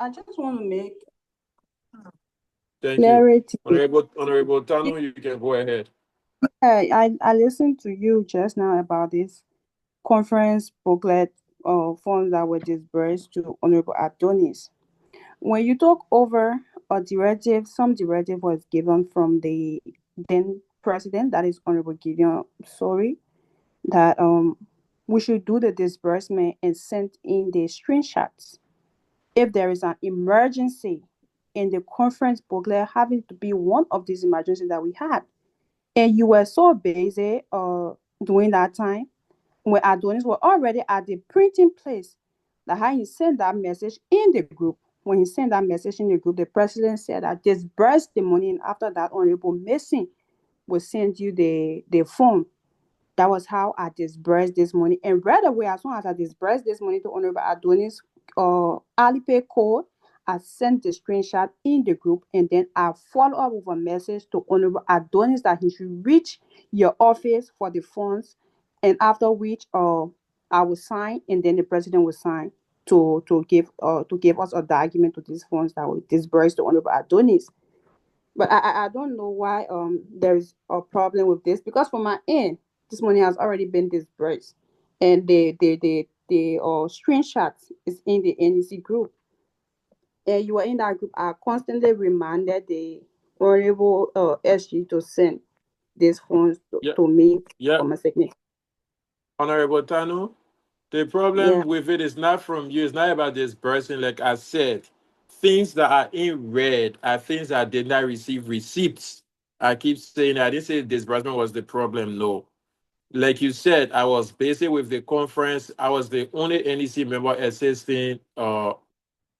I just want to make Thank you. clarity. Honorable Tano, you can go ahead. I listened to you just now about this conference booklet funds that were disbursed to Honorable Adonis. When you talk over a directive, some directive was given from the then president, that is Honorable Gideon, sorry, that we should do the disbursement and send in the screenshots if there is an emergency in the conference booklet having to be one of these emergencies that we had. And you were so busy during that time when Adonis were already at the printing place that how he sent that message in the group. When he sent that message in the group, the president said that disburse the money, and after that, Honorable Mason will send you the form. That was how I disbursed this money. And right away, as soon as I disbursed this money to Honorable Adonis Alipay code, I sent the screenshot in the group, and then I follow up with a message to Honorable Adonis that he should reach your office for the funds, and after which I will sign, and then the president will sign to give us a document to these funds that will disburse to Honorable Adonis. But I don't know why there is a problem with this, because from my end, this money has already been disbursed, and the screenshots is in the NEC group. And you are in that group. I constantly reminded the honorable SG to send these funds Yeah, to me yeah. for my signature. Honorable Tano, the Yeah. problem with it is not from you. It's not about this person. Like I said, things that are in red are things that did not receive receipts. I keep saying I didn't say disbursement was the problem. No. Like you said, I was busy with the conference. I was the only NEC member assisting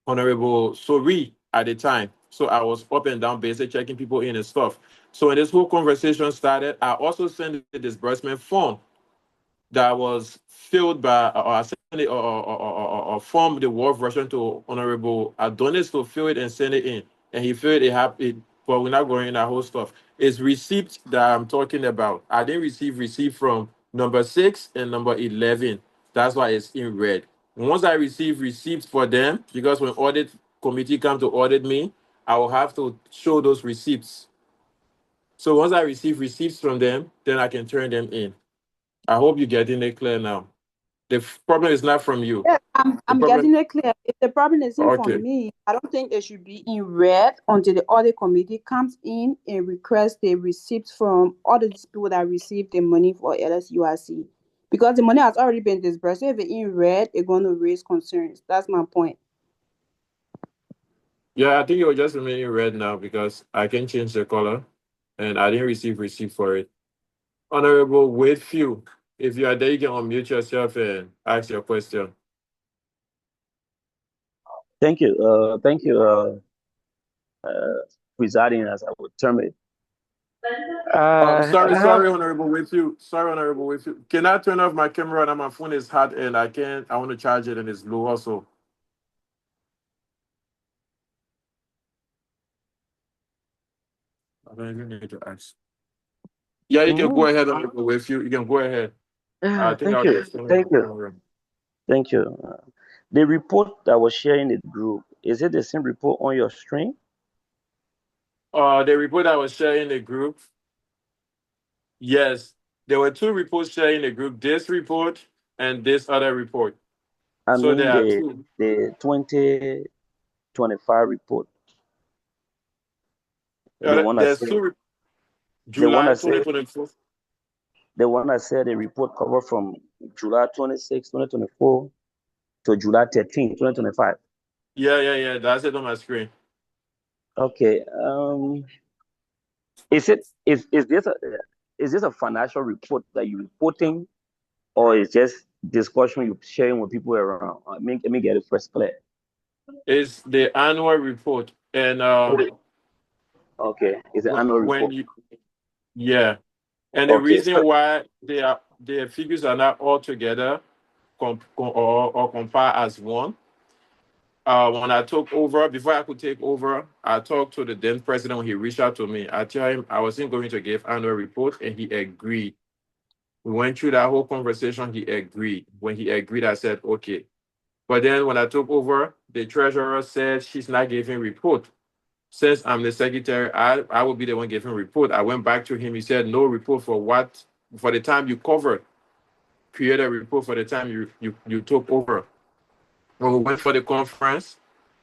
Honorable Sori at the time. So I was up and down basically checking people in and stuff. So when this whole conversation started, I also sent the disbursement form that was filled by, or I sent it, or form the Word version to Honorable Adonis to fill it and send it in. And he filled it, but we're not going in that whole stuff. It's receipt that I'm talking about. I didn't receive receipt from number 6 and number 11. That's why it's in red. Once I receive receipts for them, because when audit committee come to audit me, I will have to show those receipts. So once I receive receipts from them, then I can turn them in. I hope you're getting it clear now. The problem is not from you. Yeah, The I'm problem, getting it clear. If the problem isn't for okay. me, I don't think it should be in red until the audit committee comes in and requests the receipts from all these people that received the money for LSUIC. Because the money has already been disbursed. So if it's in red, it's going to raise concerns. That's my point. Yeah, I think it will just remain red now because I can change the color and I didn't receive receipt for it. Honorable Wakefield, if you are there, you can unmute yourself and ask your question. Thank you. Thank you, presiding, as I would term it. I have. Sorry, Honorable Wakefield. Sorry, Honorable Wakefield. Can I turn off my camera and my phone is hot and I want to charge it and it's low also. I don't even need to ask. Yeah, you can go Mhm. ahead, Honorable Wakefield. You can go ahead. I think Thank I'll you. just turn off Thank my you. camera. Thank you. The report that was shared in the group, is it the same report on your screen? The report I was sharing in the group, yes, there were two reports sharing in the group. This report and this other report. I So mean there are two. the 2025 report, the Yeah, one that there's said two. the one July that said 2024. the one that said the report covered from July 26, 2024 to July 13, 2025. Yeah. That's it on my screen. Okay. Is this a financial report that you're reporting, or is just discussion you're sharing with people around? Let me get it first clear. It's the annual report, and Okay, it's the annual when report. you yeah, and the Okay, reason why their figures are not all together or compare as one. When I took over, before I could take over, I talked to the then president when he reached out to me. I told him I wasn't going to give annual report, and he agreed. We went through that whole conversation. He agreed. When he agreed, I said, okay. But then when I took over, the treasurer said she's not giving report. Since I'm the secretary, I will be the one giving report. I went back to him. He said, no report for what? For the time you covered. Create a report for the time you took over. When we went for the conference,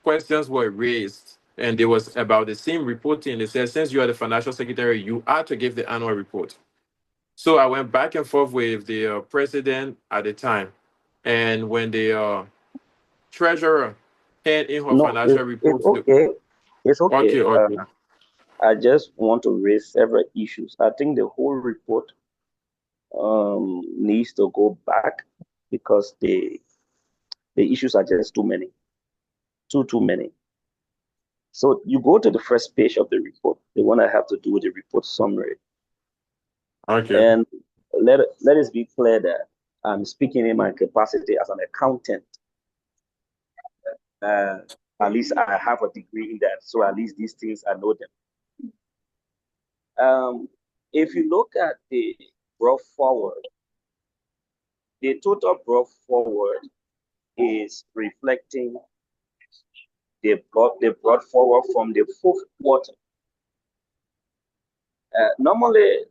questions were raised, and it was about the same reporting. They said, since you are the financial secretary, you are to give the annual report. So I went back and forth with the president at the time. And when the treasurer had in her No, financial it's report, okay. It's okay. okay, okay, I just want to raise several issues. I think the whole report needs to go back because the issues are just too many, too many. So you go to the first page of the report, the one I have to do with the report summary, okay, and let us be clear that I'm speaking in my capacity as an accountant. Uh, at least I have a degree in that, so at least these things I know them. If you look at the brought forward, the total brought forward is reflecting they brought forward from the fourth quarter. Normally,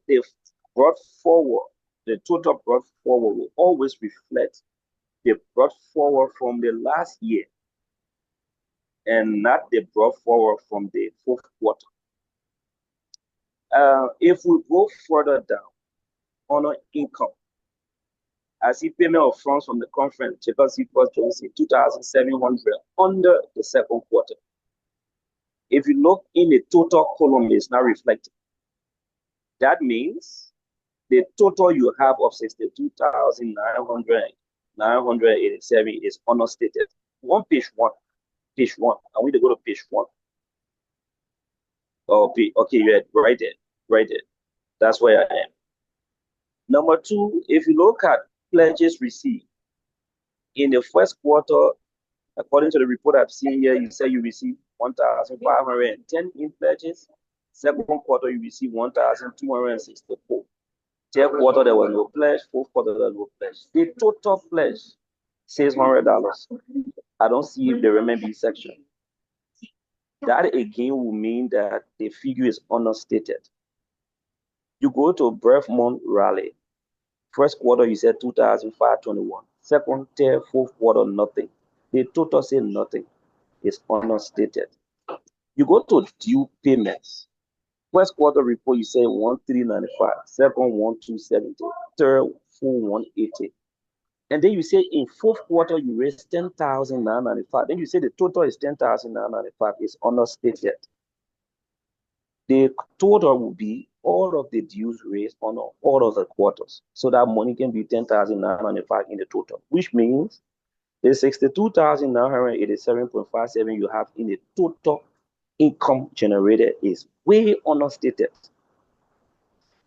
brought forward, the total brought forward will always reflect the brought forward from the last year and not the brought forward from the fourth quarter. If we go further down, on income, I see payment of funds from the conference, Cephus and 2,700 under the second quarter. If you look in the total column, it's not reflected. That means the total you have of 62,987 is understated. Page one. I want to go to page one. Oh, okay, yeah, right there. That's where I am. Number two, if you look at pledges received in the first quarter, according to the report I've seen here, you say you received 1,510 in pledges. Second quarter, you received 1,264. Third quarter, there was no pledge. Fourth quarter, there was no pledge. The total pledge says $100. I don't see the remaining section. That again will mean that the figure is understated. You go to birth month rally. First quarter, you said 2,521. Second, third, fourth quarter, nothing. The total say nothing. It's understated. You go to due payments. First quarter report, you say 1,395. Second, 1,270. Third, 4,180. And then you say in fourth quarter, you raised 10,995. Then you say the total is 10,995. It's understated. The total will be all of the dues raised on all of the quarters. So that money can be 10,995 in the total, which means the 62,987.57 you have in the total income generated is way understated.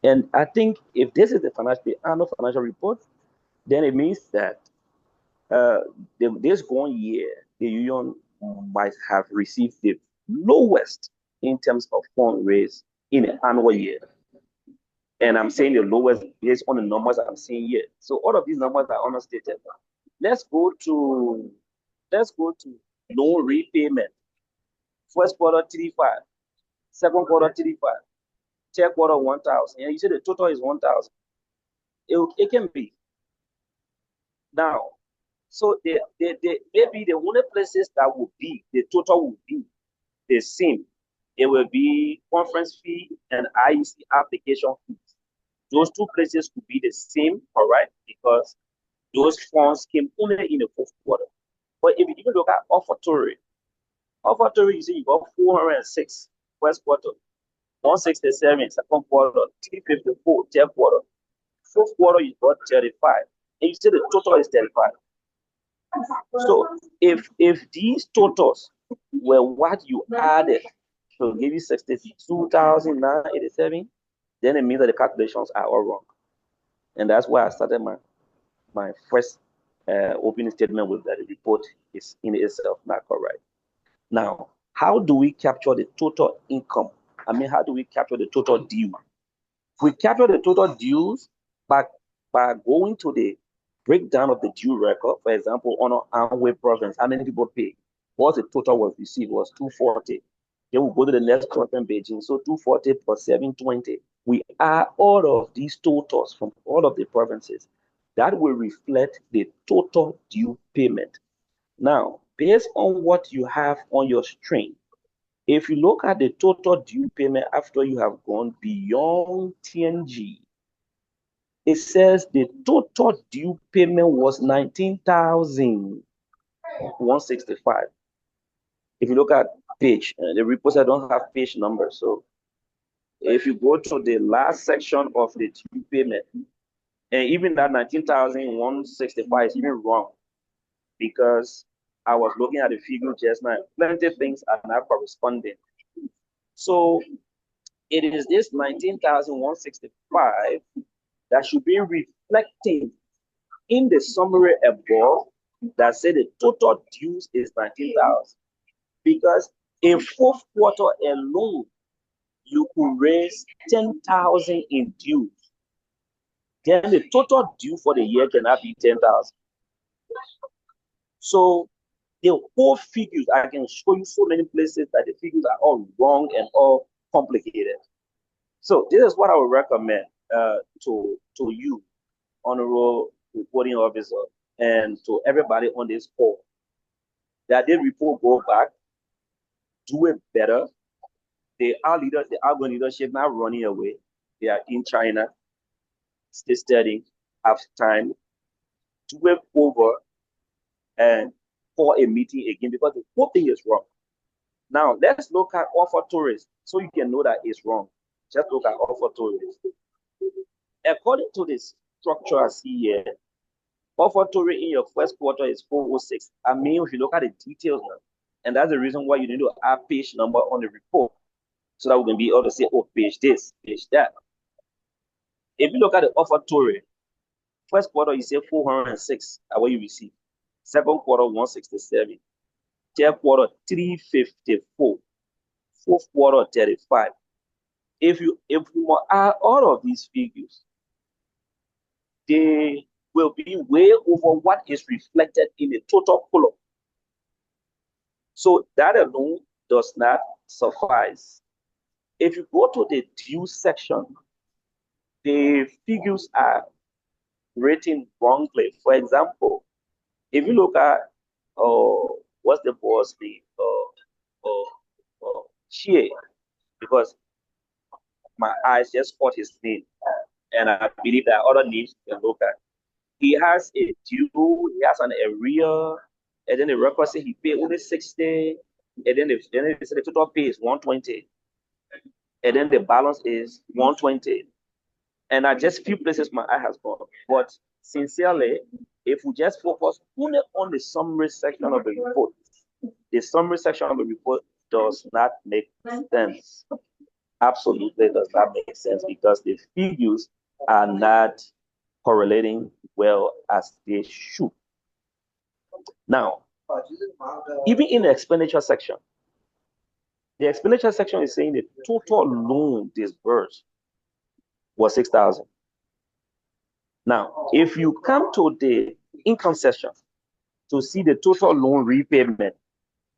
And I think if this is the annual financial report, then it means that this one year, the union might have received the lowest in terms of fund raised in an annual year. And I'm saying the lowest based on the numbers I'm seeing here. So all of these numbers are understated. Let's go to loan repayment. First quarter 35, second quarter 35, third quarter 1,000. And you say the total is 1,000. It can be. Now, so maybe the only places that will be the total will be the same. It will be conference fee and IEC application fees. Those two places could be the same, all right, because those funds came only in the fourth quarter. But if you even look at offertory, you see you got 406 first quarter, 167 second quarter, 354 third quarter, fourth quarter you got 35, and you see the total is 35. So if these totals were what you added to give you 62,987, then it means that the calculations are all wrong. And that's why I started my first opening statement with that the report is in itself not correct. Now, how do we capture the total income? I mean, how do we capture the total due? We capture the total dues by going to the breakdown of the due record. For example, on Anhui province, how many people paid? What the total was received was 240. Then we'll go to the next province, Beijing. So 240 plus 720. We add all of these totals from all of the provinces. That will reflect the total due payment. Now, based on what you have on your string, if you look at the total due payment after you have gone beyond TNG, it says the total due payment was 19,165. If you look at page, the reports I don't have page numbers. So if you go to the last section of the due payment, and even that 19,165 is even wrong because I was looking at the figure just now. Plenty of things are not corresponding. So it is this 19,165 that should be reflected in the summary above that said the total dues is 19,000. Because in fourth quarter alone, you could raise 10,000 in dues. Then the total due for the year cannot be 10,000. So the whole figures, I can show you so many places that the figures are all wrong and all complicated. So this is what I would recommend to you, honorable reporting officer, and to everybody on this call, that they report go back, do it better. They are leaders, the outgoing leadership not running away. They are in China, stay studying, have time, do it over and call a meeting again because the whole thing is wrong. Now let's look at offer tourists so you can know that it's wrong. Just look at offer tourists. According to this structure I see here, offer tourist in your first quarter is 406. I mean, if you look at the details now, and that's the reason why you need to add page number on the report so that we can be able to say, oh, page this, page that. If you look at the offer tourist, first quarter you say 406 are what you receive. Second quarter 167. Third quarter 354. Fourth quarter 35. If you add all of these figures, they will be way over what is reflected in the total column. So that alone does not suffice. If you go to the due section, the figures are written wrongly. For example, if you look at what's the boss name? Xie, because my eyes just caught his name, and I believe that other names you can look at. He has a due, he has an arrear, and then the record say he paid only 60, and then the total pay is 120, and then the balance is 120. And at just few places my eye has gone. But sincerely, if we just focus only on the summary section of the report, the summary section of the report does not make sense. Absolutely does not make sense because the figures are not correlating well as they should. Now, even in the expenditure section is saying the total loan disbursed was 6,000. Now, if you come to the income section to see the total loan repayment,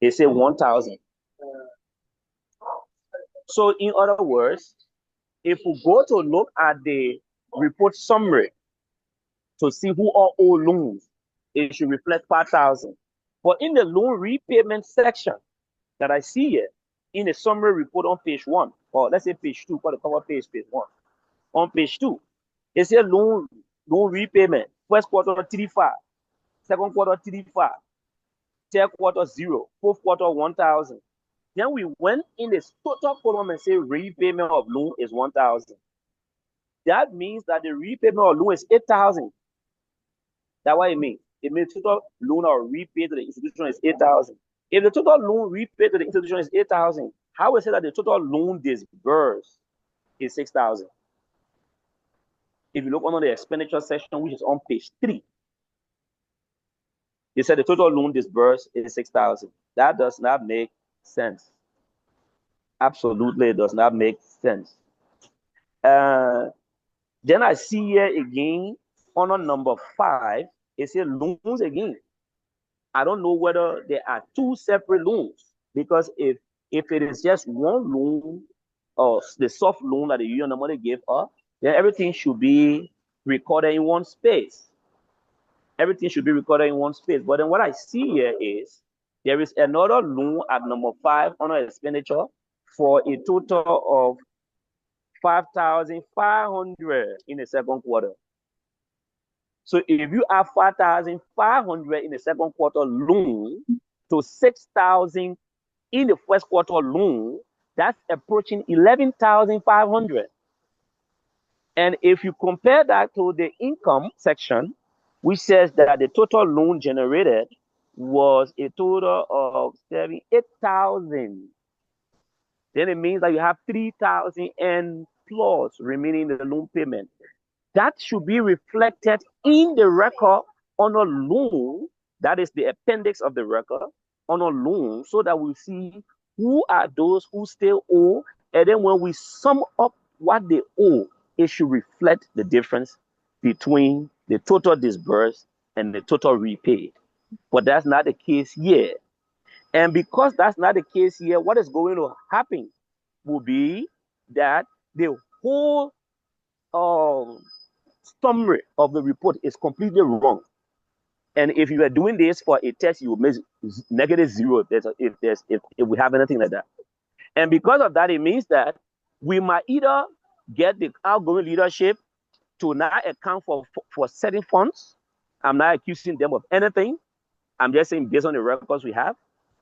they say 1,000. So in other words, if we go to look at the report summary to see who all owe loans, it should reflect 5,000. But in the loan repayment section that I see here, in the summary report on page 1, or let's say page 2, for the cover page 1, on page 2, it says loan repayment, first quarter 35, second quarter 35, third quarter 0, fourth quarter 1,000. Then we went in the total column and say repayment of loan is 1,000. That means that the repayment of loan is 8,000. That's what it means. It means total loan or repay to the institution is 8,000. If the total loan repaid to the institution is 8,000, how will we say that the total loan disbursed is 6,000? If you look under the expenditure section, which is on page 3, they said the total loan disbursed is 6,000. That does not make sense. Absolutely, it does not make sense. Then I see here again, under number 5, It says loans again. I don't know whether there are two separate loans, because if it is just one loan, or the soft loan that the union normally give us, then everything should be recorded in one space. Everything should be recorded in one space. But then what I see here is there is another loan at number 5 under expenditure for a total of 5,500 in the second quarter. So if you have 5,500 in the second quarter loan to 6,000 in the first quarter loan, that's approaching 11,500. And if you compare that to the income section, which says that the total loan generated was a total of 78,000, then it means that you have 3,000 and plus remaining in the loan payment. That should be reflected in the record on a loan. That is the appendix of the record on a loan, so that we see who are those who still owe. And then when we sum up what they owe, it should reflect the difference between the total disbursed and the total repaid. But that's not the case here. And because that's not the case here, what is going to happen will be that the whole summary of the report is completely wrong. And if you are doing this for a test, you will miss -0 if we have anything like that. And because of that, it means that we might either get the outgoing leadership to not account for certain funds. I'm not accusing them of anything. I'm just saying based on the records we have.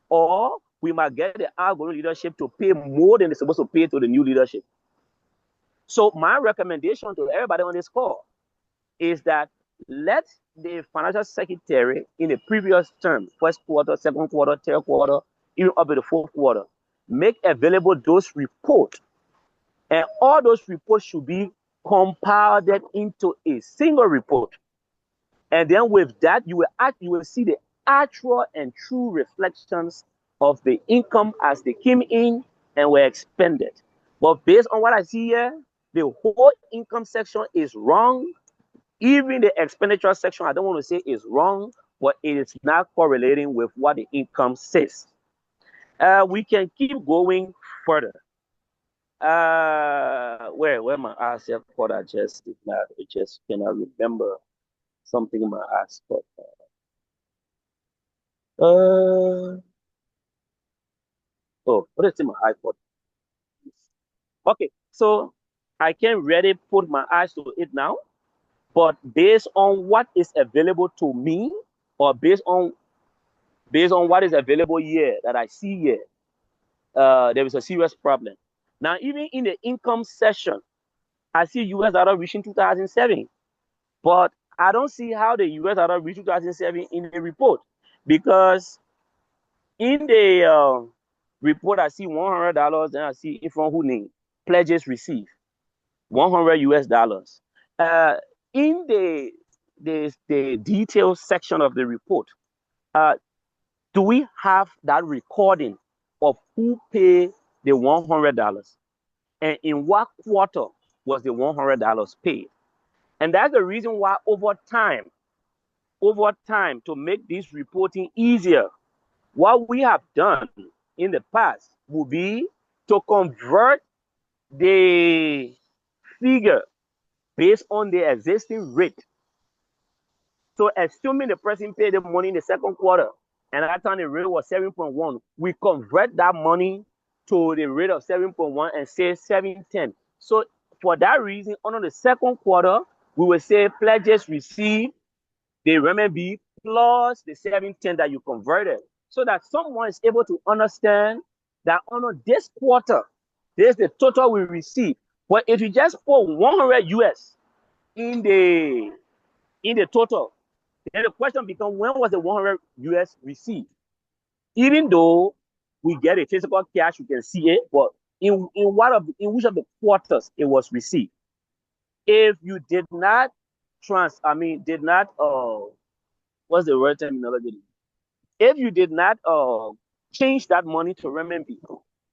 Or we might get the outgoing leadership to pay more than they're supposed to pay to the new leadership. So my recommendation to everybody on this call is that let the financial secretary in the previous term, first quarter, second quarter, third quarter, even up to the fourth quarter, make available those reports. And all those reports should be compiled into a single report. And then with that, you will see the actual and true reflections of the income as they came in and were expended. But based on what I see here, the whole income section is wrong. Even the expenditure section, I don't want to say is wrong, but it is not correlating with what the income says. We can keep going further. Where my eyes have caught, I just cannot remember something in my eyes caught. What is in my iPod? Okay, so I can't really put my eyes to it now, but based on what is available to me, or based on what is available here that I see here, there is a serious problem. Now, even in the income section, I see US dollar reaching 2007, but I don't see how the US dollar reached 2007 in the report, because in the report I see $100, then I see from who name pledges received $100 US. In the details section of the report, do we have that recording of who paid the $100 and in what quarter was the $100 paid? And that's the reason why over time, to make this reporting easier, what we have done in the past will be to convert the figure based on the existing rate. So assuming the person paid the money in the second quarter, and at that time the rate was 7.1, we convert that money to the rate of 7.1 and say 710. So for that reason, under the second quarter, we will say pledges received the renminbi plus the 710 that you converted, so that someone is able to understand that under this quarter, there's the total we receive. But if you just put 100 US in the total, then the question becomes, when was the 100 US received? Even though we get a physical cash, you can see it, but in which of the quarters it was received? If you did not what's the word terminology? If you did not change that money to renminbi,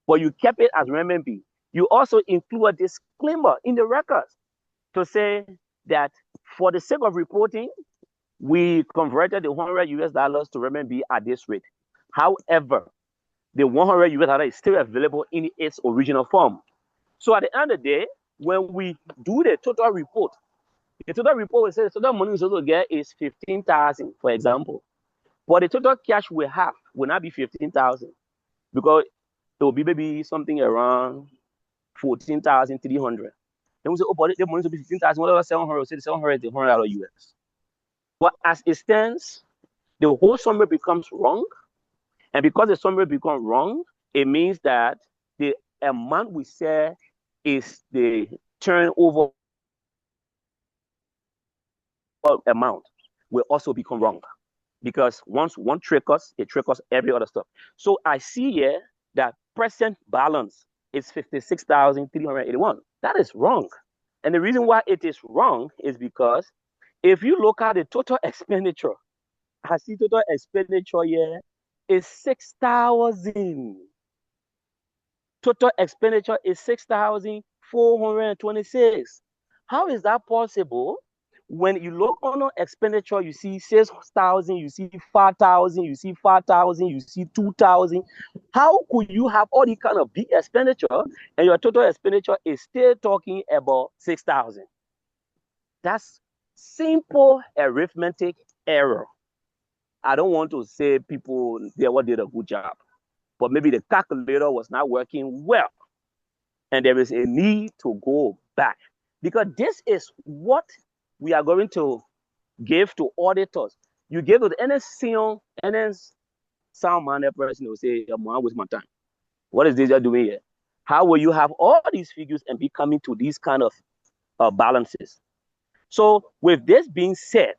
but you kept it as renminbi, you also include a disclaimer in the records to say that for the sake of reporting, we converted the $100 to RMB at this rate. However, the $100 is still available in its original form. So at the end of the day, when we do the total report will say the total money we're supposed to get is 15,000, for example. But the total cash we have will not be 15,000 because it will be maybe something around 14,300. Then we say, oh, but the money will be 15,000. Whatever 700, we say the 700 is the $100 US. But as it stands, the whole summary becomes wrong. And because the summary becomes wrong, it means that the amount we say is the turnover amount will also become wrong. Because once one trick us, it tricks us every other stuff. So I see here that present balance is 56,381. That is wrong. And the reason why it is wrong is because if you look at the total expenditure, I see total expenditure here is 6,000. Total expenditure is 6,426. How is that possible? When you look on expenditure, you see 6,000, you see 5,000, you see 5,000, you see 2,000. How could you have all these kind of big expenditure and your total expenditure is still talking about 6,000? That's simple arithmetic error. I don't want to say people did a good job, but maybe the calculator was not working well. And there is a need to go back because this is what we are going to give to auditors. You give it any sound-minded person who say, I'm going to waste my time. What is this you're doing here? How will you have all these figures and be coming to these kind of balances? So with this being said,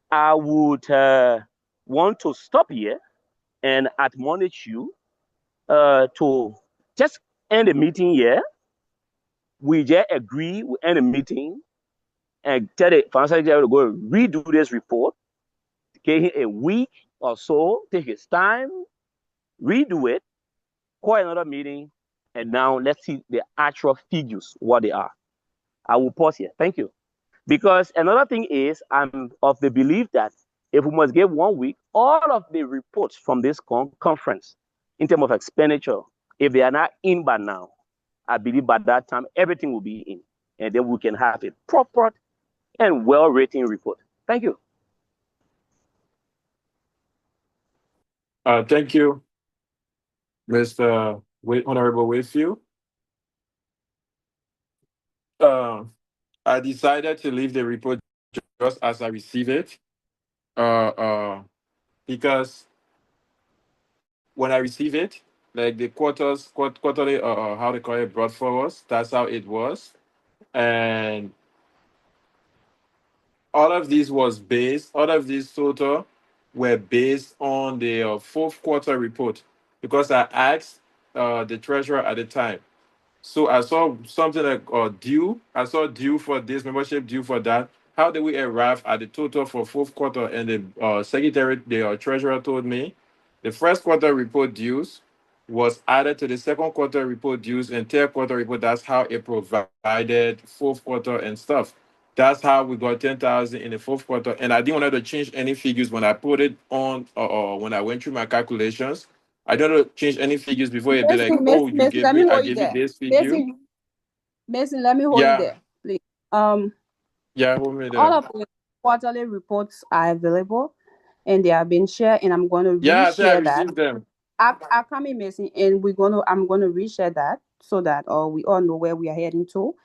I would want to stop here and admonish you to just end the meeting here. We just agree, we end the meeting and tell the financial secretary to go redo this report. Give him a week or so, take his time, redo it, call another meeting, and now let's see the actual figures, what they are. I will pause here. Thank you. Because another thing is, I'm of the belief that if we must give 1 week, all of the reports from this conference in terms of expenditure, if they are not in by now, I believe by that time, everything will be in. And then we can have a proper and well-written report. Thank you. Thank you, Mr. Honorable Wakefield. I decided to leave the report just as I receive it, because when I receive it, like the quarterly, how they call it, brought forward, that's how it was, and all of these total were based on the fourth quarter report because I asked the treasurer at the time. So I saw something like due. I saw due for this membership, due for that. How did we arrive at the total for fourth quarter? And the secretary, the treasurer told me the first quarter report dues was added to the second quarter report dues and third quarter report. That's how it provided fourth quarter and stuff. That's how we got 10,000 in the fourth quarter. And I didn't want to change any figures when I put it on, or when I went through my calculations. I don't change any figures before it be like, oh, you Mason, gave let me me, I hold you gave you there. this figure. Mason, let me hold you Yeah, there, please. yeah, hold me All there. of the quarterly reports are available and they have been shared, and I'm going to Yeah, I say I reshare that. received them. I come in, Mason, and I'm gonna reshare that so that we all know where we are heading to.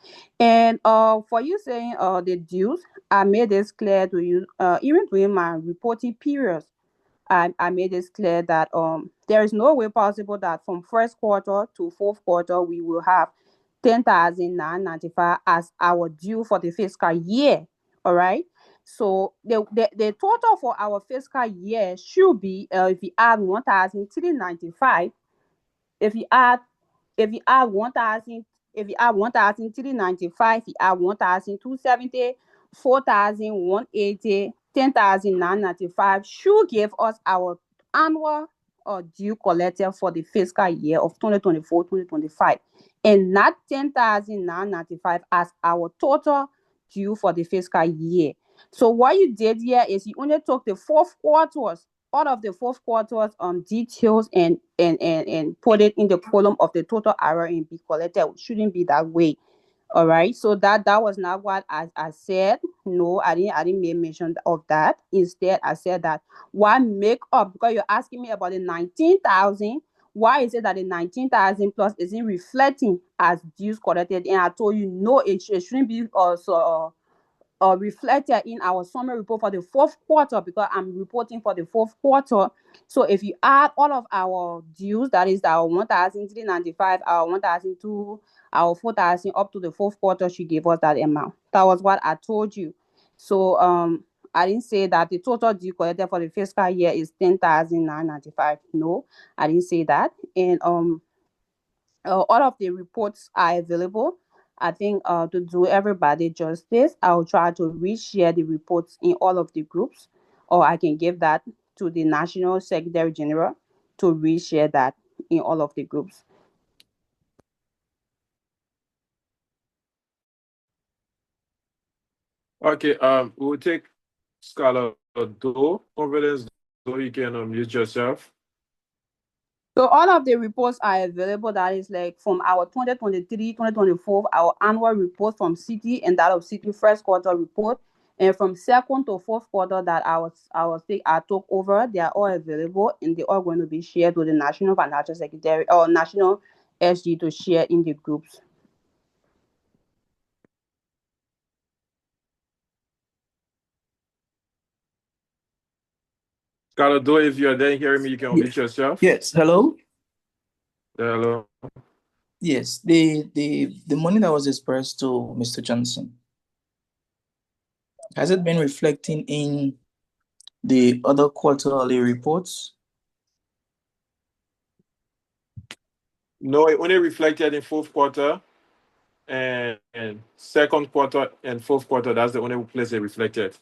And for you saying the dues, I made this clear to you even during my reporting periods. I made this clear that there is no way possible that from first quarter to fourth quarter we will have 10,995 as our due for the fiscal year. All right. So the total for our fiscal year should be if you add 1,395, if you add if you add 1,000, if you add 1,395, you add 1,270, 4,180, 10,995 should give us our annual due collected for the fiscal year of 2024-2025, and not 10,995 as our total due for the fiscal year. So what you did here is you only took the fourth quarters, all of the fourth quarters details, and put it in the column of the total RRN be collected. It shouldn't be that way. All right. So that was not what I said. No, I didn't make mention of that. Instead, I said that why make up, because you're asking me about the 19,000. Why is it that the 19,000 plus isn't reflecting as dues collected? And I told you no, it shouldn't be also reflected in our summary report for the fourth quarter, because I'm reporting for the fourth quarter. So if you add all of our dues, that is our 1,395, our 1,002, our 4,000 up to the fourth quarter, she gave us that amount. That was what I told you. So I didn't say that the total due collected for the fiscal year is 10,995. No, I didn't say that. And all of the reports are available. I think to do everybody justice, I'll try to reshare the reports in all of the groups, or I can give that to the National Secretary General to reshare that in all of the groups. Okay, we'll take Scholar Do. Confidence Do, you can unmute yourself. So all of the reports are available. That is like from our 2023, 2024, our annual report from city, and that of city first quarter report. And from second to fourth quarter that I took over, they are all available, and they're all going to be shared with the National Financial Secretary or National SG to share in the groups. Scholar Do, if you're there hearing me, you can unmute yourself. Yes. Hello. Hello. Yes. The money that was dispersed to Mr. Johnson, has it been reflecting in the other quarterly reports? No, it only reflected in fourth quarter and second quarter and fourth quarter. That's the only place it reflected.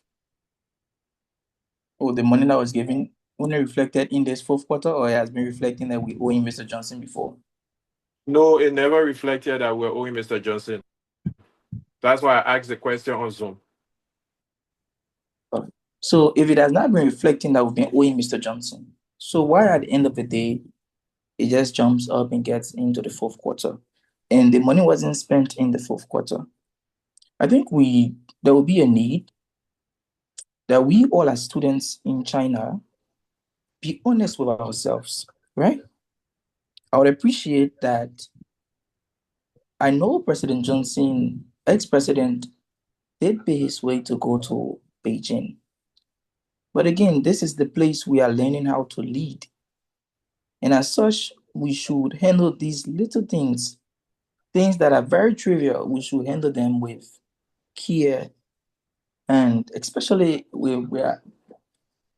Or the money that was given only reflected in this fourth quarter, or it has been reflecting that we owe Mr. Johnson before? No, it never reflected that we're owing Mr. Johnson. That's why I asked the question on Zoom. So if it has not been reflecting that we've been owing Mr. Johnson, so why at the end of the day, it just jumps up and gets into the fourth quarter, and the money wasn't spent in the fourth quarter? I think there will be a need that we all as students in China be honest with ourselves, right? I would appreciate that. I know President Johnson, ex-president, did pay his way to go to Beijing. But again, this is the place we are learning how to lead. And as such, we should handle these little things that are very trivial. We should handle them with care. And especially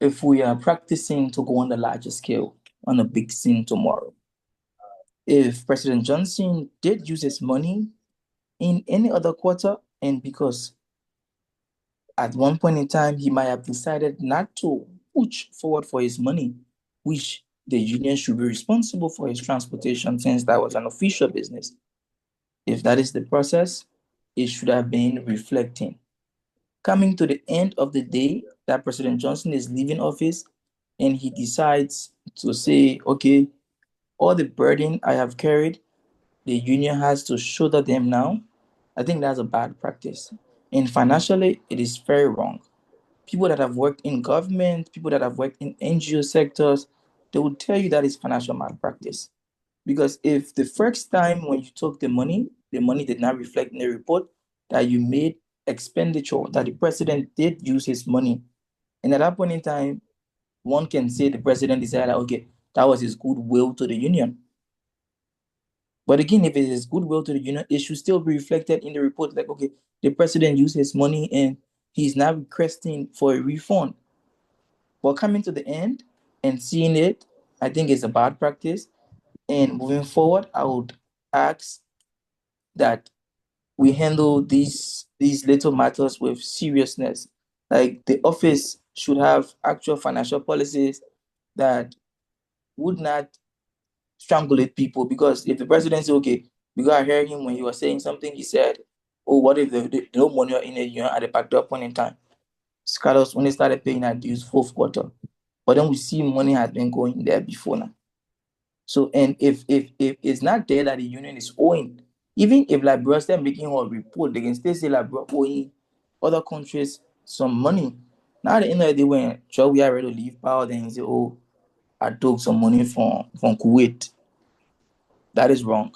if we are practicing to go on the larger scale, on a big scene tomorrow. If President Johnson did use his money in any other quarter, and because at one point in time he might have decided not to push forward for his money, which the union should be responsible for his transportation since that was an official business. If that is the process, it should have been reflecting. Coming to the end of the day that President Johnson is leaving office and he decides to say, okay, all the burden I have carried, the union has to shoulder them now. I think that's a bad practice. And financially, it is very wrong. People that have worked in government, people that have worked in NGO sectors, they will tell you that is financial malpractice. Because if the first time when you took the money did not reflect in the report that you made expenditure, that the president did use his money, and at that point in time, one can say the president decided, okay, that was his goodwill to the union. But again, if it is goodwill to the union, it should still be reflected in the report. Like, okay, the president used his money and he's now requesting for a refund. But coming to the end and seeing it, I think it's a bad practice. And moving forward, I would ask that we handle these little matters with seriousness. Like the office should have actual financial policies that would not strangulate people, because if the president says, okay, we got to hear him when he was saying something, he said, oh, what if the no money in a at the backed up point in time? Scholars only started paying at dues fourth quarter. But then we see money has been going there before now. So, and if it's not there that the union is owing, even if like bro start making a report, they can still say like bro owing other countries some money. Now at the end of the day, when Joe we are ready to leave power, then he say, oh, I took some money from Kuwait. That is wrong.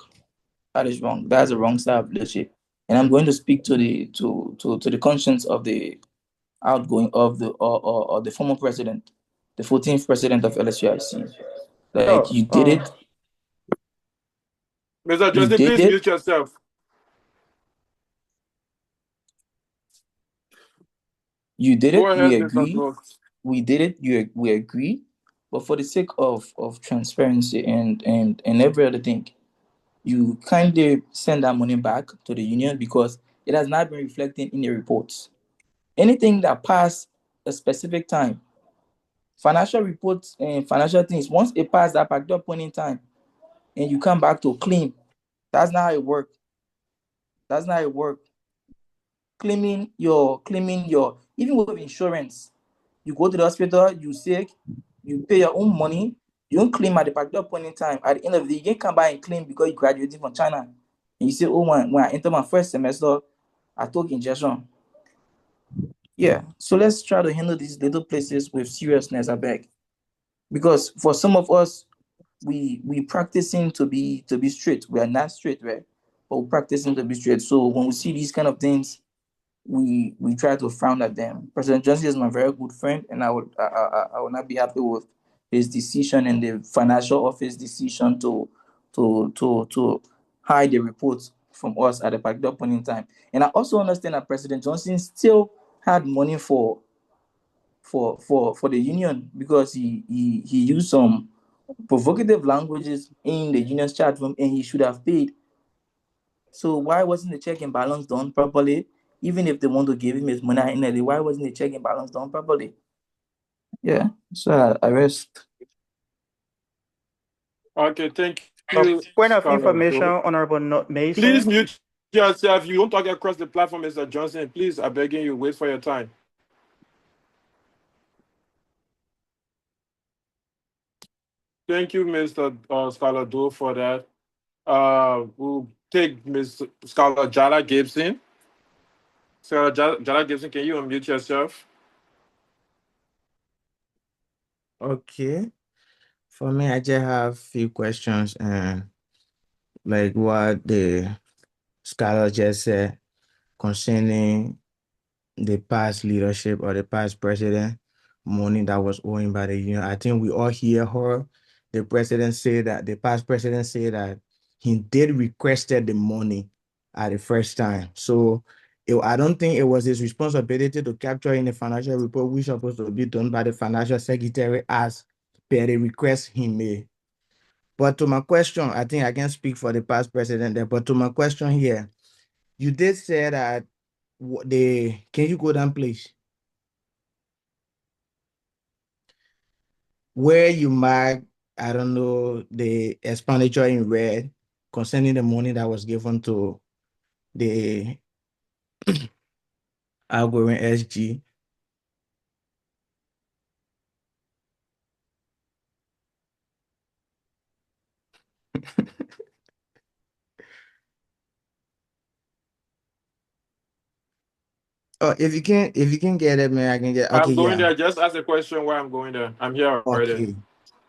That is wrong. That's a wrong style of leadership. And I'm going to speak to the conscience of the outgoing of or the former president, the 14th president of LSUIC. Like Oh, you did it, Mr. you Justin, did please it, mute yourself. you did Go it. We ahead, Mr. agree. Gold. We did it. We agree. But for the sake of transparency and every other thing, you kind of send that money back to the union because it has not been reflected in the reports. Anything that passed a specific time, financial reports and financial things, once it passed that particular point in time, and you come back to claim, that's not how it works. That's not how it works. Claiming your even with insurance, you go to the hospital, you sick, you pay your own money, you don't claim at the particular point in time. At the end of the day, you can't come back and claim because you graduated from China. And you say, oh man, when I enter my first semester, I took injection. Yeah. So let's try to handle these little places with seriousness, I beg. Because for some of us, we practicing to be straight. We are not straight, right? But we're practicing to be straight. So when we see these kind of things, we try to frown at them. President Johnson is my very good friend, and I would not be happy with his decision and the financial office decision to hide the reports from us at a particular point in time. And I also understand that President Johnson still had money for the union because he used some provocative languages in the union's chat room, and he should have paid. So why wasn't the check and balance done properly? Even if they want to give him his money in the why wasn't the check and balance done properly? Yeah. So I rest. Okay, thank you, Point of Scholar information, Joe. Honorable Please Mason. mute yourself. You won't talk across the platform, Mr. Johnson. Please, I'm begging you, wait for your time. Thank you, Mr. Scholar Joe, for that. We'll take Ms. Scholar Jada Gibson. Scholar Jada Gibson, can you unmute yourself? Okay. For me, I just have few questions and like what the scholar just said concerning the past leadership or the past president money that was owing by the union. I think we all hear her. The president say that the past president say that he did requested the money at the first time. So I don't think it was his responsibility to capture in the financial report, which is supposed to be done by the financial secretary as per the request he made. But to my question, I think I can speak for the past president there. But to my question here, you did say that can you go down, please? Where you mark, I don't know, the expenditure in red concerning the money that was given to the algorithm SG. Oh, if you can get it, man, I can get. Okay, I'm going yeah. there. Just ask a question why I'm going there. I'm here already. Okay.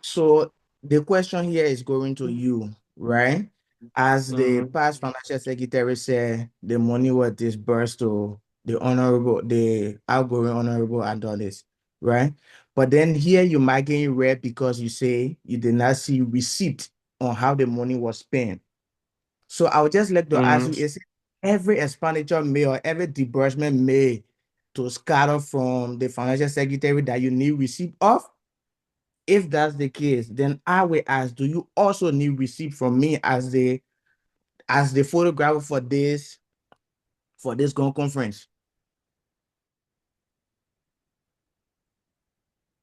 So the question here is going to you, right? As the Mm-hmm. past financial secretary said, the money was disbursed to the outgoing honorable Adonis, right? But then here you might get red because you say you did not see receipt on how the money was spent. So I would just like to ask you, Mm-hmm. is every expenditure made or every disbursement made to scatter from the financial secretary that you need receipt of? If that's the case, then I will ask, do you also need receipt from me as the photographer for this gun conference?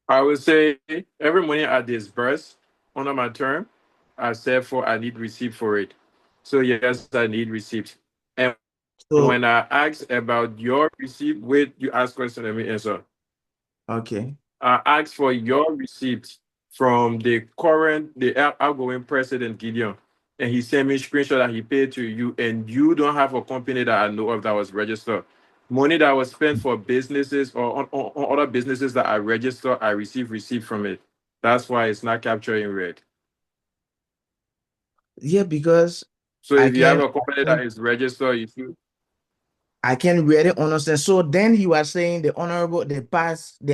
I would say every money I disburse under my term, I said for I need receipt for it. So yes, I need receipt. And So when I asked about your receipt, wait, you ask question, let me answer. okay. I asked for your receipt from the outgoing president Gideon, and he sent me a screenshot that he paid to you, and you don't have a company that I know of that was registered. Money that was spent for businesses or on other businesses that I registered, I received receipt from it. That's why it's not captured in red. Yeah, because So I if you have can a company that is registered, you see, I can really understand. So then you are saying the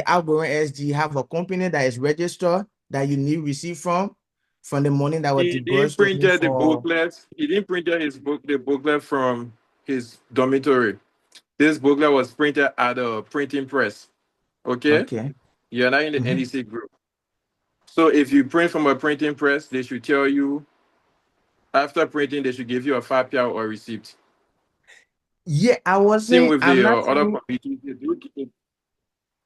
outgoing SG have a company that is registered that you need receipt from the money that was he didn't disbursed to me print the for. booklet. He didn't print the booklet from his dormitory. This booklet was printed at a printing press. Okay? Okay. You're not in the Mhm. NEC group. So if you print from a printing press, they should tell you after printing, they should give you a 5 or receipt. Yeah, I was Same saying with I'm the not other saying committees. They do keep-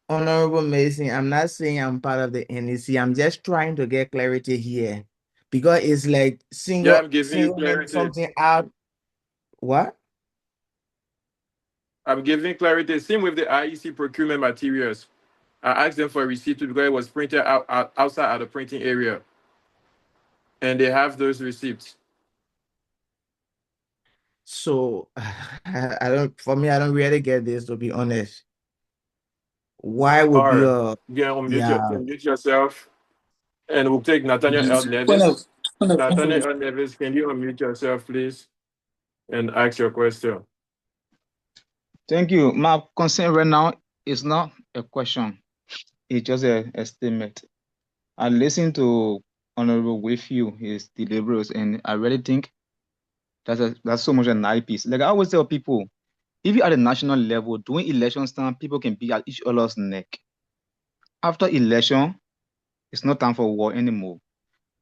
Honorable Mason, I'm not saying I'm part of the NEC. I'm just trying to get clarity here because it's like Yeah, I'm giving you singling clarity. something out. What? I'm giving clarity. Same with the IEC procurement materials. I asked them for a receipt too because it was printed outside at the printing area, and they have those receipts. So I don't. For me, I don't really get this, to be honest. Why would All be right, a you can yeah? unmute yourself, and we'll take Nathaniel L. Point of Nevis. point of Nathaniel information. L. Nevis, can you unmute yourself, please, and ask your question? Thank you. My concern right now is not a question, it's just a statement. I listened to Honorable Wayfield, his deliverers, and I really think that's so much a nice piece. Like I always tell people, if you are at a national level, during elections time, people can be at each other's neck. After election, it's not time for war anymore.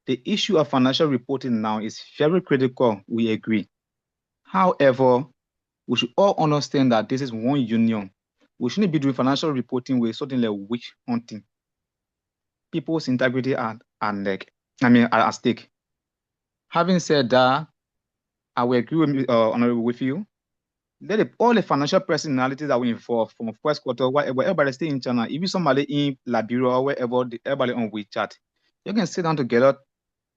The issue of financial reporting now is very critical, we agree. However, we should all understand that this is one union. We shouldn't be doing financial reporting with something like witch hunting. People's integrity are at stake. Having said that, I will agree Honorable, with you. All the financial personalities that we involved from first quarter, whatever, everybody stay in China. If you somebody in Liberia or wherever, everybody on WeChat, you can sit down together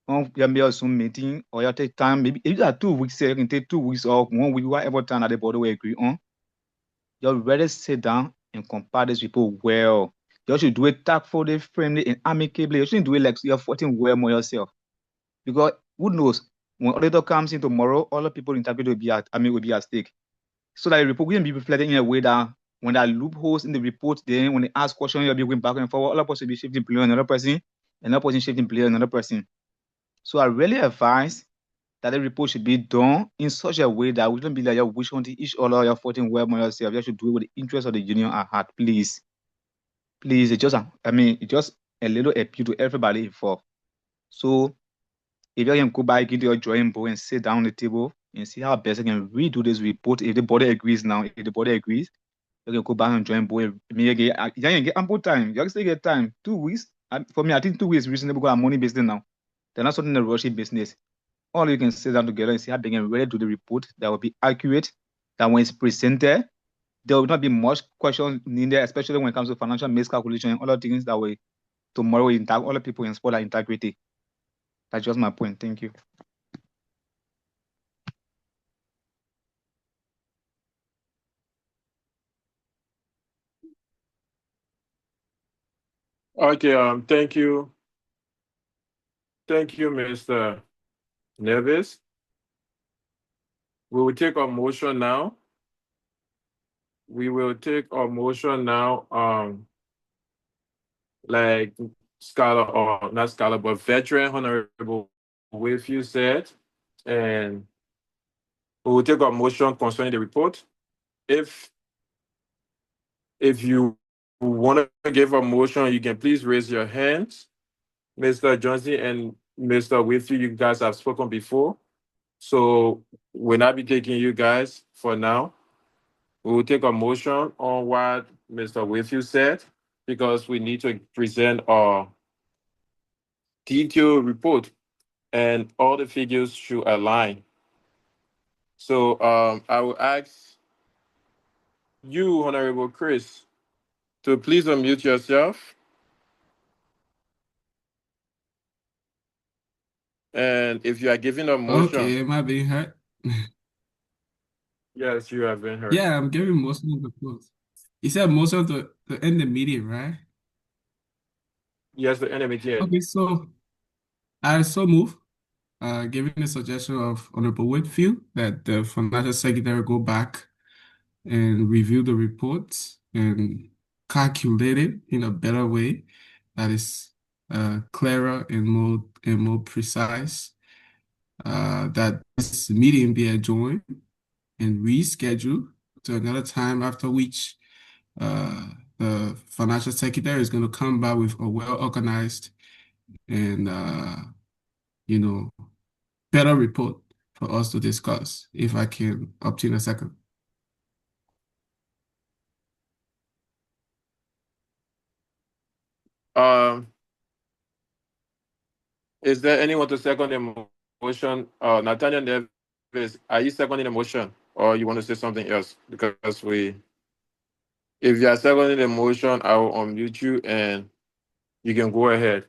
on your Zoom meeting, or you take time. Maybe if you are 2 weeks, you can take 2 weeks or 1 week, whatever time that the body will agree on. You already sit down and compare these people well. You should do it tactfully, friendly, and amicably. You shouldn't do it like you're fighting well more yourself. Because who knows, when auditor comes in tomorrow, all the people integrity will be at stake. So that the report will be reflected in a way that when there are loopholes in the report, then when they ask questions, you'll be going back and forward, all the person will be shifting blame on another person, another person shifting blame on another person. So I really advise that the report should be done in such a way that we don't be like you're wishing hunting each other, you're fighting well more yourself. You should do it with the interest of the union at heart, please. Please, it's just a little appeal to everybody involved. So if you can go back into your drawing board and sit down on the table and see how best I can redo this report. If the body agrees now, if the body agrees, you can go back and drawing board. You can get ample time. You can still get time. 2 weeks. For me, I think 2 weeks is reasonable because I'm money business now. They're not something in a rushing business. All you can sit down together and see how they can really do the report that will be accurate, that when it's presented, there will not be much questions needed, especially when it comes to financial miscalculation and other things that will tomorrow impact other people in sport integrity. That's just my point. Thank you. Okay, thank you. Thank you, Mr. Nevis. We will take a motion now. We will take a motion now, like scholar or not scholar, but veteran honorable with you said, and we will take a motion concerning the report. If you want to give a motion, you can please raise your hands. Mr. Johnson and Mr. With you guys have spoken before. So we'll not be taking you guys for now. We will take a motion on what Mr. With said because we need to present our detailed report and all the figures should align. So I will ask you, Honorable Chris, to please unmute yourself. And if you are giving a motion, Okay, am I being heard? yes, you have been heard. Yeah, I'm giving motion of the quote. You said motion to end the meeting, right? Yes, the enemy did. Okay, so I so move, giving the suggestion of Honorable Whitfield that the financial secretary go back and review the reports and calculate it in a better way that is clearer and more precise. That this meeting be adjourned and rescheduled to another time after which uh, the financial secretary is going to come back with a well-organized and you know better report for us to discuss. If I can obtain a second. Um, is there anyone to second the motion? Nathaniel Neves, are you seconding the motion, or you want to say something else? Because if you are seconding the motion, I will unmute you and you can go ahead.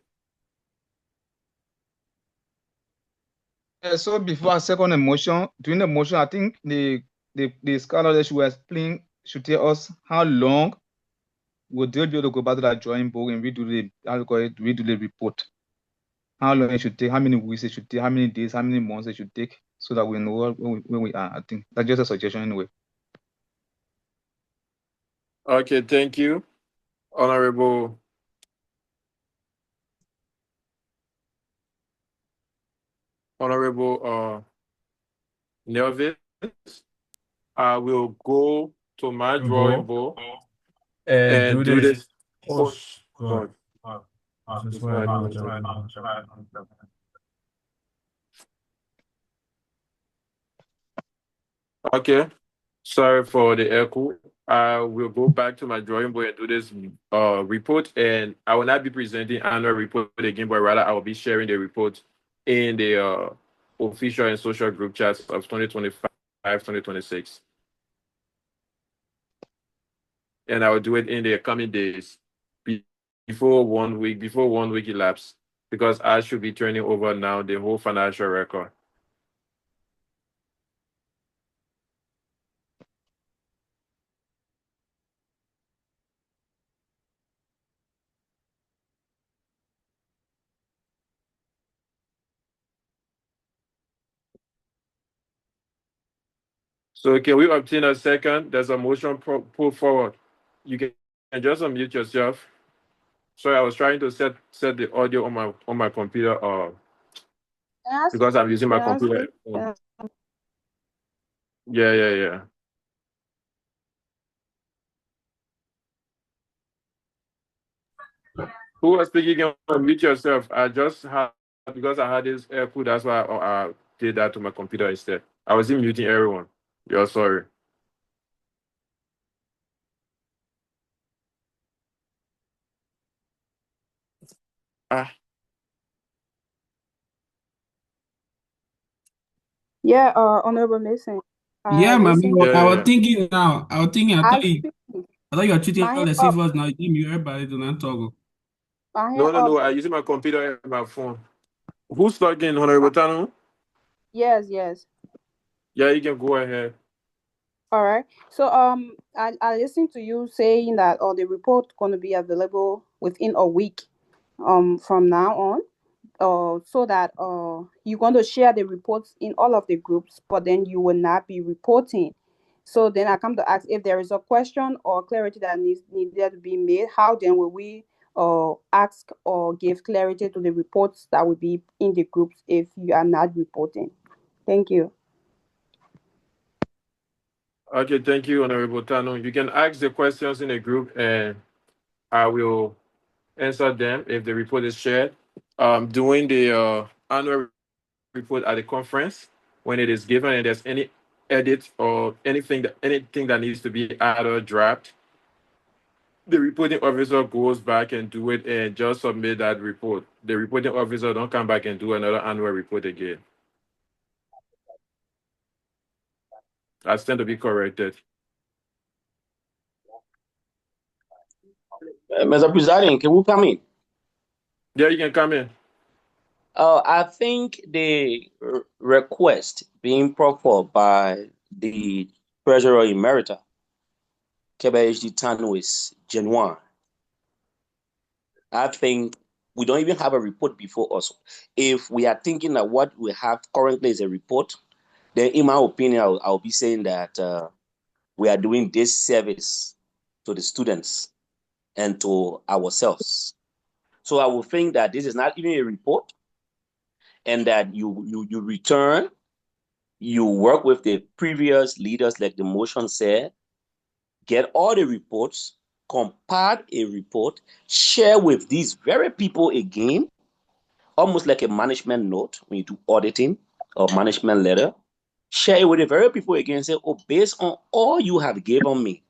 So before I second the motion, during the motion, I think the scholar that should explain should tell us how long would they be able to go back to that drawing board and redo the report. How long it should take, how many weeks it should take, how many days, how many months it should take, so that we know where we are. I think that's just a suggestion anyway. Okay, thank you, Honorable Nevis. I will go to my drawing Go board and and do do this. this. Oh, Oh, God. God. This is This what I might do be with okay. the Okay. Sorry for the echo. I will go back to my drawing board and do this report, and I will not be presenting annual report again, but rather I will be sharing the report in the official and social group chats of 2025, 2026. And I will do it in the coming days be- before 1 week elapsed, because I should be turning over now the whole financial record. So can we obtain a second? There's a motion pulled forward. You can just unmute yourself. Sorry, I was trying to set the audio on my computer Can I because I'm using my can I computer. speak? Yeah, yeah, yeah. Who was speaking? You can unmute yourself. I just had, because I had this echo, that's why I did that to my computer instead. I was in muting everyone. You're sorry. Ah, Yeah, Honorable Mason. I Yeah, man. listen to yeah, I yeah, was yeah. thinking now. I was thinking. I speak. I thought you were treating My all hand the up. Cephus now. You give me everybody to not talk. My hand No, no, up. no. I'm using my computer and my phone. Who's talking, Honorable Tano? Yes, yes. Yeah, you can go ahead. All right. So I listened to you saying that the report gonna be available within a week from now on. So that you're going to share the reports in all of the groups, but then you will not be reporting. So then I come to ask if there is a question or clarity that needed to be made. How then will we ask or give clarity to the reports that will be in the groups if you are not reporting? Thank you. Okay, thank you, Honorable Tano. You can ask the questions in the group and I will answer them if the report is shared. Doing the annual report at the conference, when it is given and there's any edit or anything that needs to be added or dropped, the reporting officer goes back and do it and just submit that report. The reporting officer don't come back and do another annual report again. I stand to be corrected. Mr. Presiding, can we come in? Yeah, you can come in. I think the request being put forward by the Treasurer Emerita, KBHD Tanwis Genoa, I think we don't even have a report before us. If we are thinking that what we have currently is a report, then in my opinion, I'll be saying that we are doing this service to the students and to ourselves. So I will think that this is not even a report, and that you return, you work with the previous leaders, like the motion said, get all the reports, compile a report, share with these very people again, almost like a management note when you do auditing or management letter. Share it with the very people again and say, oh, based on all you have given me,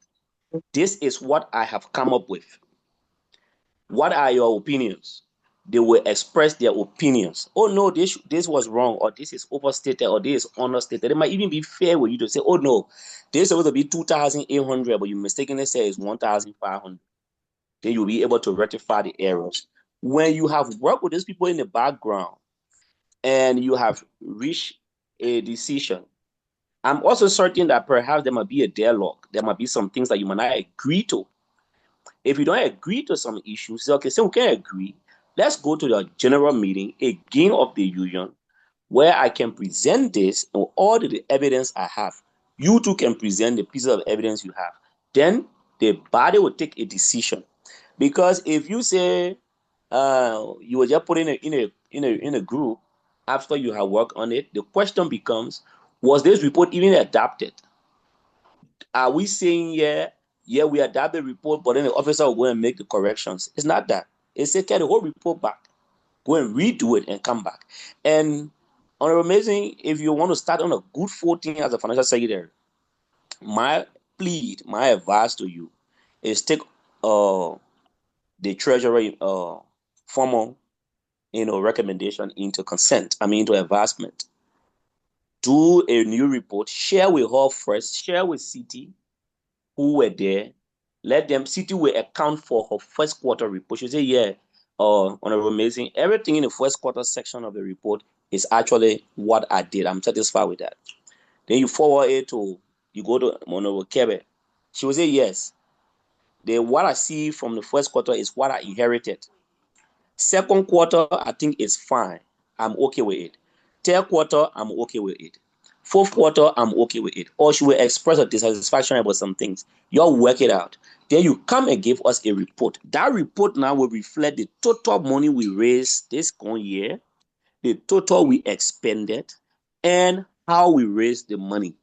this is what I have come up with. What are your opinions? They will express their opinions. Oh no, this was wrong, or this is overstated, or this is understated. It might even be fair with you to say, oh no, this is supposed to be 2,800, but you mistakenly say it's 1,500. Then you'll be able to rectify the errors. When you have worked with these people in the background and you have reached a decision, I'm also certain that perhaps there might be a dialogue. There might be some things that you might not agree to. If you don't agree to some issues, say, okay, so we can agree. Let's go to the general meeting again of the union, where I can present this and all the evidence I have. You too can present the pieces of evidence you have. Then the body will take a decision. Because if you say you were just put in a group after you have worked on it, the question becomes, was this report even adapted? Are we saying, yeah, we adapt the report, but then the officer will go and make the corrections? It's not that. It's say, carry the whole report back, go and redo it and come back. And Honorable Amazing, if you want to start on a good footing as a financial secretary, my advice to you is take the treasury formal recommendation into consent. Into advancement. Do a new report, share with her first, share with City who were there. Let them, City will account for her first quarter report. She say, yeah, Honorable Amazing, everything in the first quarter section of the report is actually what I did. I'm satisfied with that. Then you forward it to, you go to Honorable Kebe. She will say, yes, what I see from the first quarter is what I inherited. Second quarter, I think it's fine. I'm okay with it. Third quarter, I'm okay with it. Fourth quarter, I'm okay with it. Or she will express a dissatisfaction about some things. You'll work it out. Then you come and give us a report. That report now will reflect the total money we raised this current year, the total we expended, and how we raised the money.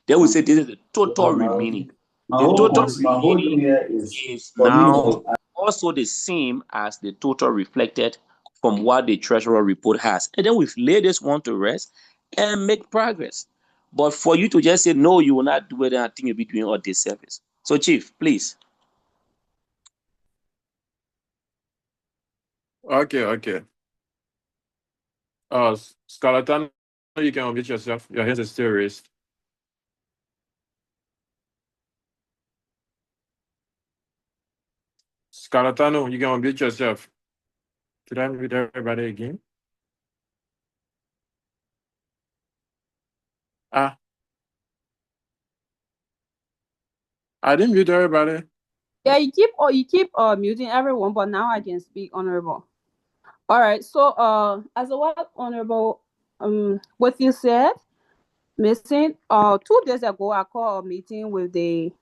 Then we say this is the total remaining. The total remaining is now also the same as the total reflected from what the treasurer report has. And then we've laid this one to rest and make progress. But for you to just say, no, you will not do it, and I think you'll be doing all this service. So, Chief, please. Okay. Scarlatano, you can unmute yourself. Your hands are still raised. Scarlatano, you can unmute yourself. Did I mute everybody again? I didn't mute everybody. Yeah, you keep muting everyone, but now I can speak, Honorable. All right. So as a what Honorable what you said, missing 2 days ago I called a meeting with the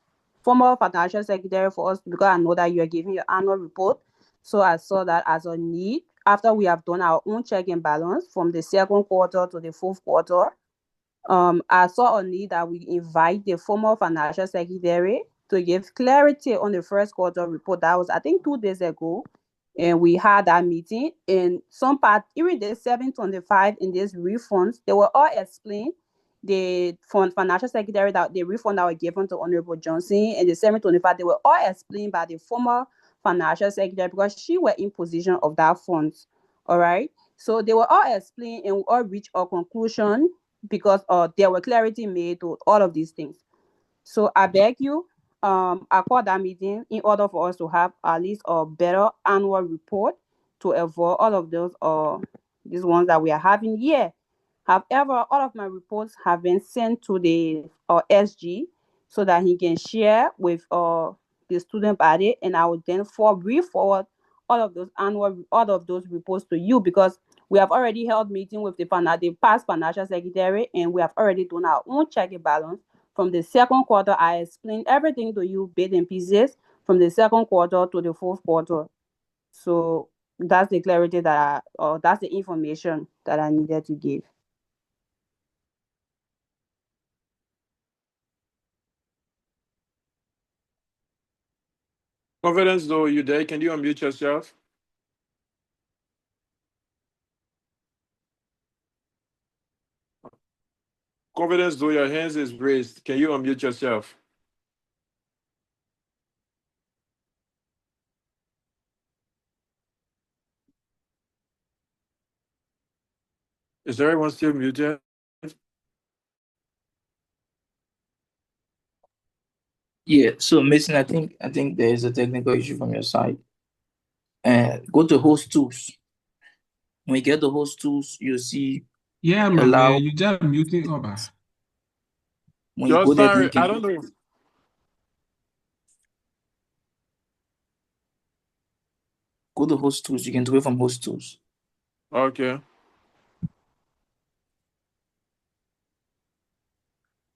former financial secretary for us because I know that you are giving your annual report. So I saw that as a need after we have done our own check and balance from the second quarter to the fourth quarter. I saw a need that we invite the former financial secretary to give clarity on the first quarter report. That was, I think, 2 days ago. And we had that meeting. And some part, even the 725 in these refunds, they were all explained. The financial secretary, that the refund that were given to Honorable Johnson and the 725, they were all explained by the former financial secretary because she were in position of that funds. All right. So they were all explained and we all reached a conclusion because there were clarity made to all of these things. So I beg you, I call that meeting in order for us to have at least a better annual report to avoid all of those these ones that we are having here. However, all of my reports have been sent to the SG so that he can share with the student body, and I will then forward all of those reports to you, because we have already held meeting with the past financial secretary, and we have already done our own check and balance. From the second quarter, I explained everything to you, bit and pieces, from the second quarter to the fourth quarter. So that's the clarity or that's the information that I needed to give. Confidence, though, you there? Can you unmute yourself? Confidence, though, your hands is raised. Can you unmute yourself? Is everyone still muted? Yeah, so Mason, I think there is a technical issue from your side. Go to host tools. When you get the host tools, you see Yeah, my allow. man, you just muting over. When you go Just there, then sorry, you I can don't know. go to host tools. You can do it from host tools. Okay.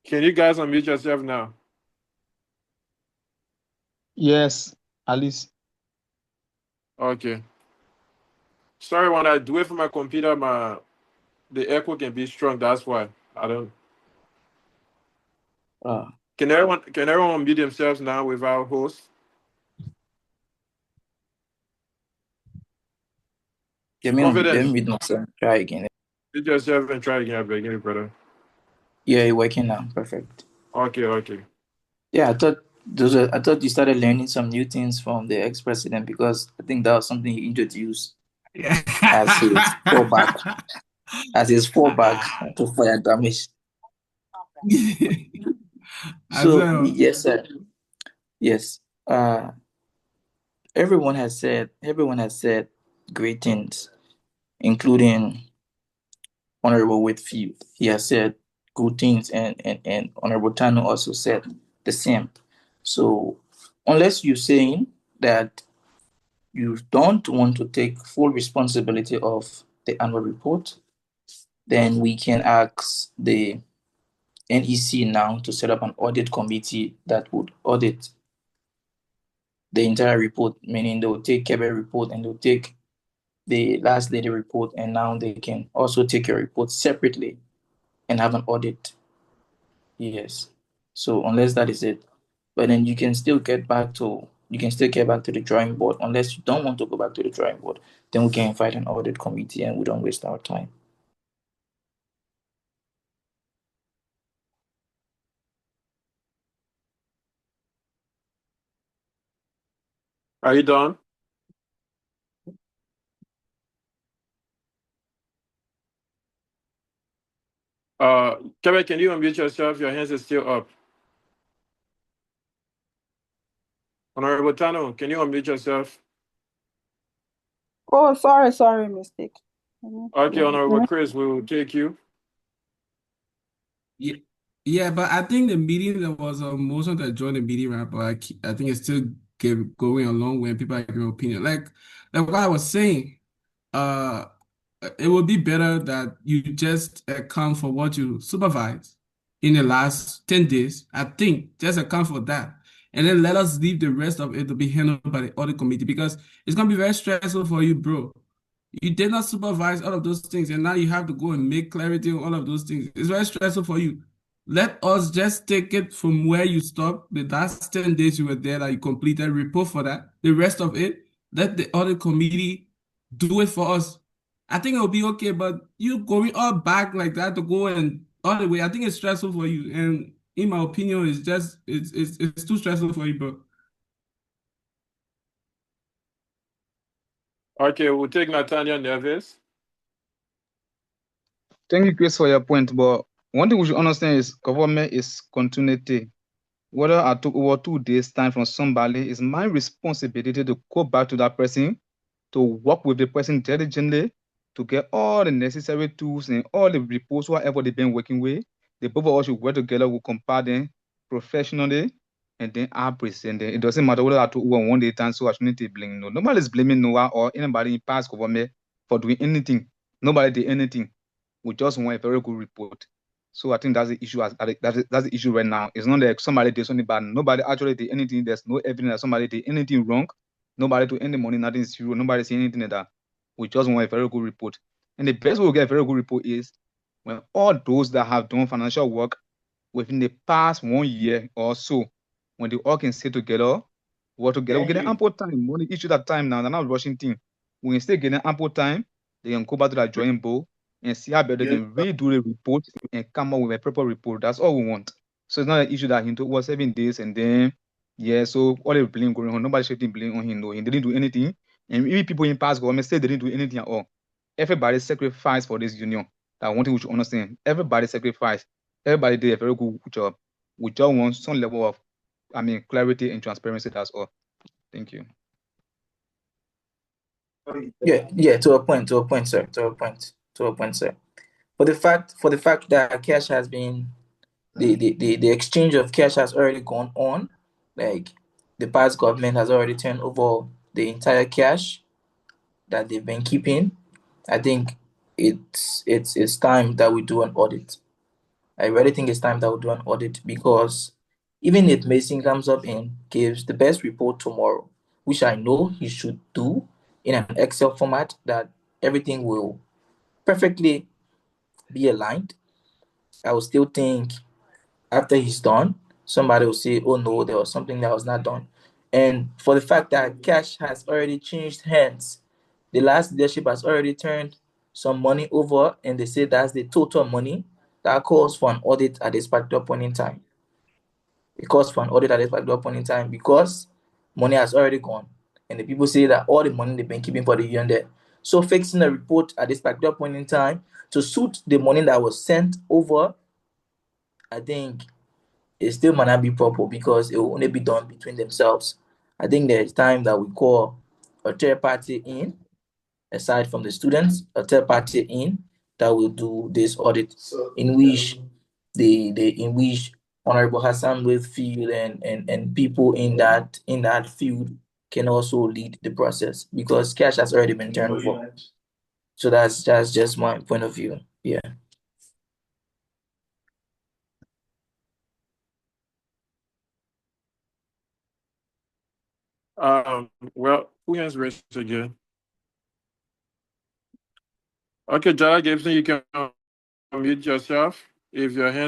Can you guys unmute yourself now? Yes, Alice. Okay. Sorry, when I do it from my computer, the echo can be strong. That's why I don't. Uh, Can everyone unmute themselves now without host? let me Confidence. read myself. Try again. Mute yourself and try again. I beg you, brother. Yeah, you're working now. Perfect. Okay, okay. Yeah, I thought you started learning some new things from the ex-president, because I think that was something he introduced Yeah. as his fallback to fire damage. As So well. yes, sir. Yes. Everyone has said great things, including Honorable Whitfield. He has said good things, and Honorable Tano also said the same. So unless you're saying that you don't want to take full responsibility of the annual report, then we can ask the NEC now to set up an audit committee that would audit the entire report, meaning they will take Quebec report and they'll take the last lady report, and now they can also take your report separately and have an audit. Yes. So unless that is it, but then you can still get back to the drawing board. Unless you don't want to go back to the drawing board, then we can invite an audit committee and we don't waste our time. Are you done? Kevin, can you unmute yourself? Your hands are still up. Honorable Tano, can you unmute yourself? Oh, sorry, mistake. Okay, Honorable Chris, we will take you. Yeah, yeah, but I think the meeting, there was a motion that joined the meeting, right? But I think it's still going along when people are giving opinion. Like what I was saying, uh, it would be better that you just account for what you supervise in the last 10 days. I think just account for that. And then let us leave the rest of it to be handled by the audit committee, because it's gonna be very stressful for you, bro. You did not supervise all of those things, and now you have to go and make clarity on all of those things. It's very stressful for you. Let us just take it from where you stopped. The last 10 days you were there that you completed, report for that. The rest of it, let the audit committee do it for us. I think it'll be okay, but you going all back like that to go and all the way, I think it's stressful for you. And in my opinion, it's too stressful for you, bro. Okay, we'll take Nathaniel Neves. Thank you, Chris, for your point, but One thing we should understand is government is continuity. Whether I took over 2 days time from somebody, it's my responsibility to go back to that person, to work with the person diligently, to get all the necessary tools and all the reports, whatever they've been working with. The both of us should work together, we compare them professionally, and then I present them. It doesn't matter whether I took over 1 day time, so I shouldn't blame no. Nobody's blaming Noah or anybody in past government for doing anything. Nobody did anything. We just want a very good report. So I think that's the issue. That's the issue right now. It's not that somebody did something bad. Nobody actually did anything. There's no evidence that somebody did anything wrong. Nobody took any money. Nothing zero. Nobody saying anything like that. We just want a very good report. And the best way we get a very good report is when all those that have done financial work within the past 1 year or so, when they all can sit together, work together, we get ample time. Money each of that time now. They're not rushing thing. We can still get ample time. They can go back to that drawing board and see how better they can redo the report and come up with a proper report. That's all we want. So it's not an issue that he took 7 days and then so all the blame going on. Nobody shifting blame on him. No, he didn't do anything. And even people in past government say they didn't do anything at all. Everybody sacrificed for this union. That one thing we should understand. Everybody sacrificed. Everybody did a very good job. We just want some level of, clarity and transparency. That's all. Thank you. Yeah, to a point, sir. Sir. For the fact that cash has been the exchange of cash has already gone on, like the past government has already turned over the entire cash that they've been keeping. I think it's time that we do an audit. I really think it's time that we do an audit because even if Mason comes up and gives the best report tomorrow, which I know he should do in an Excel format, that everything will perfectly be aligned, I will still think after he's done, somebody will say, oh no, there was something that was not done. And for the fact that cash has already changed hands, the last leadership has already turned some money over, and they say that's the total money that calls for an audit at this particular point in time. It calls for an audit at this particular point in time because money has already gone. And the people say that all the money they've been keeping for the year and there. So fixing a report at this particular point in time to suit the money that was sent over, I think it still might not be proper because it will only be done between themselves. I think there's time that we call a third party in, aside from the students, a third party in that will do this audit, in which in which Honorable Hassan will feel and people in that field can also lead the process because cash has already been turned over. So that's just my point of view. Yeah. Well, who has raised again? Okay, Jara Gibson, you can unmute yourself if your hand